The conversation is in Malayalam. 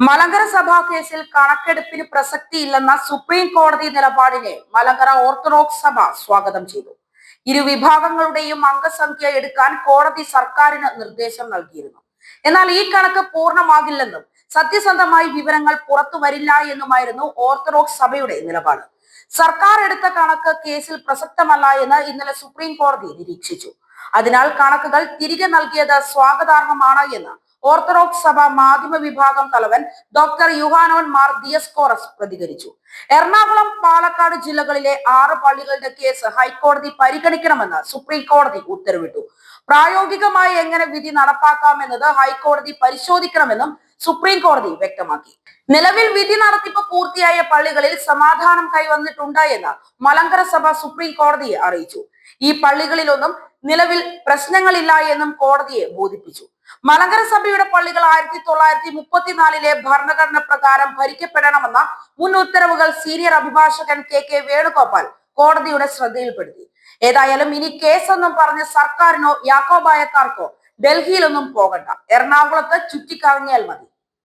മലങ്കര സഭാ കേസിൽ കണക്കെടുപ്പിന് പ്രസക്തിയില്ലെന്ന സുപ്രീം കോടതി നിലപാടിനെ മലങ്കര ഓർത്തഡോക്സ് സഭ സ്വാഗതം ചെയ്തു. ഇരു വിഭാഗങ്ങളുടെയും അംഗസംഖ്യ എടുക്കാൻ കോടതി സർക്കാരിന് നിർദ്ദേശം നൽകിയിരുന്നു. എന്നാൽ ഈ കണക്ക് പൂർണ്ണമാകില്ലെന്നും സത്യസന്ധമായി വിവരങ്ങൾ പുറത്തു വരില്ല എന്നുമായിരുന്നു ഓർത്തഡോക്സ് സഭയുടെ നിലപാട്. സർക്കാർ എടുത്ത കണക്ക് കേസിൽ പ്രസക്തമല്ല എന്ന് ഇന്നലെ സുപ്രീം കോടതി നിരീക്ഷിച്ചു. അതിനാൽ കണക്കുകൾ തിരികെ നൽകിയത് സ്വാഗതാർഹമാണ് എന്ന് ഓർത്തഡോക്സ് സഭ മാധ്യമ വിഭാഗം തലവൻ ഡോക്ടർ യുഹാനോൻ മാർ ദിയസ്കോറസ് പ്രതികരിച്ചു. എറണാകുളം, പാലക്കാട് ജില്ലകളിലെ 6 പള്ളികളുടെ കേസ് ഹൈക്കോടതി പരിഗണിക്കണമെന്ന് സുപ്രീം കോടതി ഉത്തരവിട്ടു. പ്രായോഗികമായി എങ്ങനെ വിധി നടപ്പാക്കാമെന്നത് ഹൈക്കോടതി പരിശോധിക്കണമെന്നും സുപ്രീം കോടതി വ്യക്തമാക്കി. നിലവിൽ വിധി നടത്തിപ്പ് പൂർത്തിയായ പള്ളികളിൽ സമാധാനം കൈവന്നിട്ടുണ്ട് എന്ന് മലങ്കര സഭ സുപ്രീം കോടതിയെ അറിയിച്ചു. ഈ പള്ളികളിലൊന്നും നിലവിൽ പ്രശ്നങ്ങളില്ല എന്നും കോടതിയെ ബോധിപ്പിച്ചു. മലങ്കര സഭയുടെ പള്ളികൾ 1934 ഭരണഘടന പ്രകാരം ഭരിക്കപ്പെടണമെന്ന മുൻ ഉത്തരവുകൾ സീനിയർ അഭിഭാഷകൻ കെ വേണുഗോപാൽ കോടതിയുടെ ശ്രദ്ധയിൽപ്പെടുത്തി. ഏതായാലും ഇനി കേസെന്നും പറഞ്ഞ് സർക്കാരിനോ യാക്കോബായക്കാർക്കോ ഡൽഹിയിലൊന്നും പോകണ്ട, എറണാകുളത്ത് ചുറ്റിക്കറങ്ങിയാൽ മതി.